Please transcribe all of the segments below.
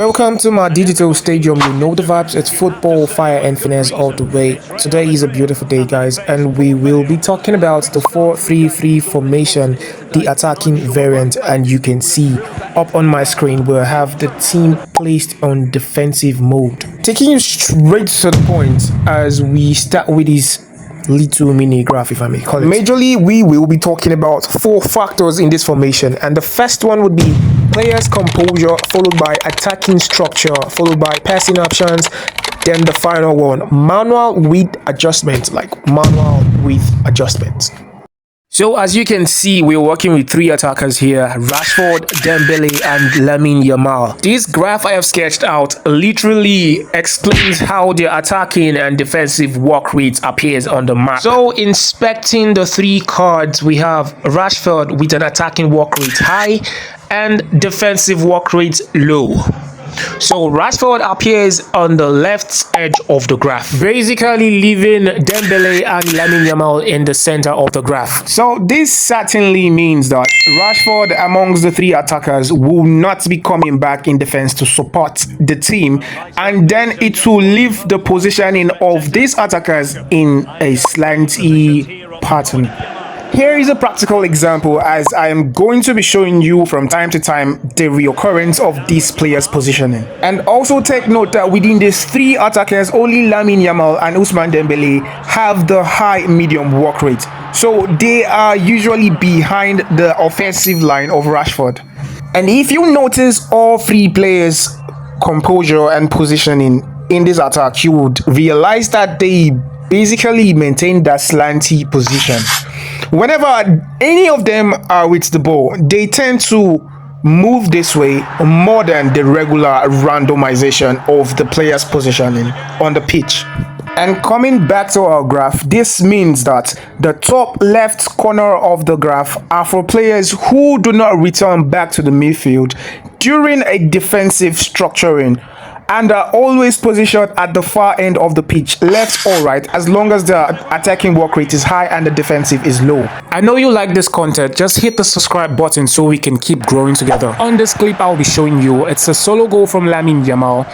Welcome to my digital stadium. You know the vibes, it's football, fire and finesse all the way. Today is a beautiful day, guys, and we will be talking about the 4-3-3 formation, the attacking variant, and you can see up on my screen we'll have the team placed on defensive mode. Taking you straight to the point as we start with this little mini graph, if I may call it. Majorly, we will be talking about 4 factors in this formation, and the first one would be players' composure, followed by attacking structure, followed by passing options, then the final one, manual width adjustment, So as you can see, we're working with 3 attackers here: Rashford, Dembele and Lamine Yamal. This graph I have sketched out literally explains how the attacking and defensive work rate appears on the map. So inspecting the 3 cards, we have Rashford with an attacking work rate high and defensive work rate low. So Rashford appears on the left edge of the graph, basically leaving Dembele and Lamine Yamal in the center of the graph. So this certainly means that Rashford amongst the 3 attackers will not be coming back in defense to support the team, and then it will leave the positioning of these attackers in a slanty pattern. Here is a practical example, as I am going to be showing you from time to time the reoccurrence of this player's positioning. And also take note that within these 3 attackers, only Lamine Yamal and Ousmane Dembele have the high medium work rate. So they are usually behind the offensive line of Rashford. And if you notice all 3 players' composure and positioning in this attack, you would realize that they basically maintain that slanty position. Whenever any of them are with the ball, they tend to move this way more than the regular randomization of the player's positioning on the pitch. And coming back to our graph, this means that the top left corner of the graph are for players who do not return back to the midfield during a defensive structuring, and are always positioned at the far end of the pitch, left or right, as long as the attacking work rate is high and the defensive is low. I know you like this content, just hit the subscribe button so we can keep growing together. On this clip I'll be showing you, it's a solo goal from Lamine Yamal,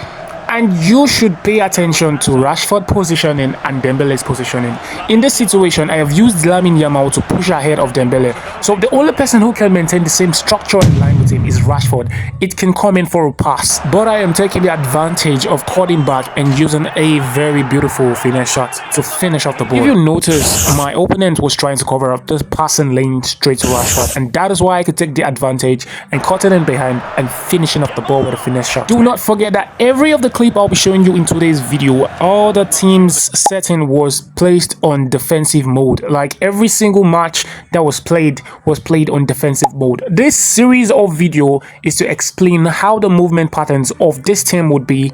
and you should pay attention to Rashford positioning and Dembele's positioning. In this situation, I have used Lamine Yamal to push ahead of Dembele. So the only person who can maintain the same structure in line with him is Rashford. It can come in for a pass, but I am taking the advantage of cutting back and using a very beautiful finesse shot to finish off the ball. If you notice, my opponent was trying to cover up this passing lane straight to Rashford, and that is why I could take the advantage and cutting in behind and finishing off the ball with a finesse shot. Do not forget that every of the clip I'll be showing you in today's video, all the team's setting was placed on defensive mode. Like every single match that was played on defensive mode. This series of video is to explain how the movement patterns of this team would be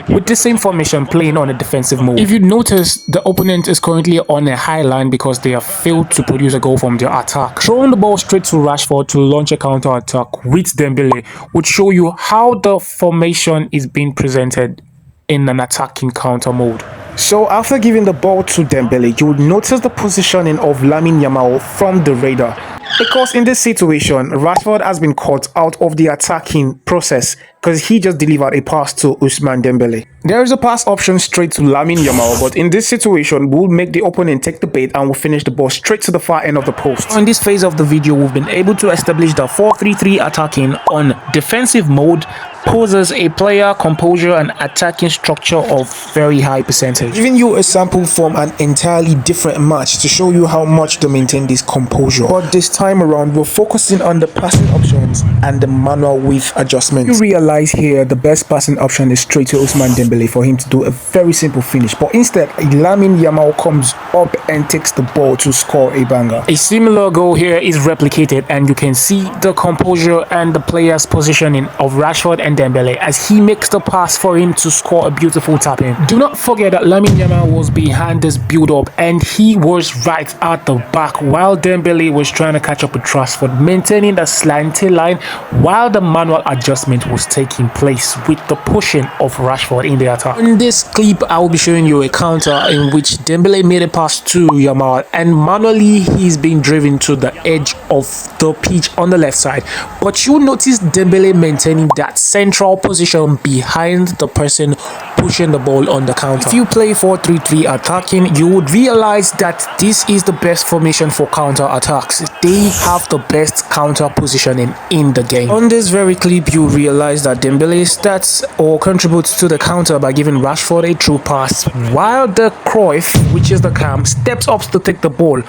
with the same formation playing on a defensive mode. If you notice, the opponent is currently on a high line because they have failed to produce a goal from their attack. Throwing the ball straight to Rashford to launch a counter attack with Dembele would show you how the formation is being presented in an attacking counter mode. So after giving the ball to Dembele, you would notice the positioning of Lamine Yamal from the radar, because in this situation Rashford has been caught out of the attacking process because he just delivered a pass to Ousmane Dembele. There is a pass option straight to Lamine Yamal, but in this situation we'll make the opponent take the bait and we'll finish the ball straight to the far end of the post. In this phase of the video, we've been able to establish the 4-3-3 attacking on defensive mode poses a player composure and attacking structure of very high percentage, giving you a sample from an entirely different match to show you how much to maintain this composure. But this time around we're focusing on the passing options and the manual width adjustment. You realize here the best passing option is straight to Ousmane Dembele for him to do a very simple finish, but instead Lamine Yamal comes up and takes the ball to score a banger. A similar goal here is replicated, and you can see the composure and the player's positioning of Rashford and Dembele as he makes the pass for him to score a beautiful tap in. Do not forget that Lamine Yamal was behind this build up and he was right at the back while Dembele was trying to catch up with Rashford, maintaining the slanty line while the manual adjustment was taking place with the pushing of Rashford in the attack. In this clip I will be showing you a counter in which Dembele made a pass to Yamal and manually he's being driven to the edge of the pitch on the left side, but you notice Dembele maintaining that second central position behind the person pushing the ball on the counter. If you play 4-3-3 attacking, you would realize that this is the best formation for counter attacks. They have the best counter positioning in the game. On this very clip, you realize that Dembele starts or contributes to the counter by giving Rashford a through pass, while the Cruyff, which is the cam, steps up to take the ball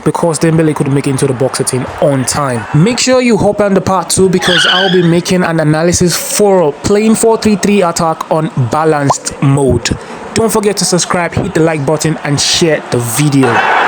because Dembele couldn't make it into the box 18 on time. Make sure you hop on the part 2 because I'll be making an analysis for playing 4-3-3 attack on balanced mode. Don't forget to subscribe, hit the like button and share the video.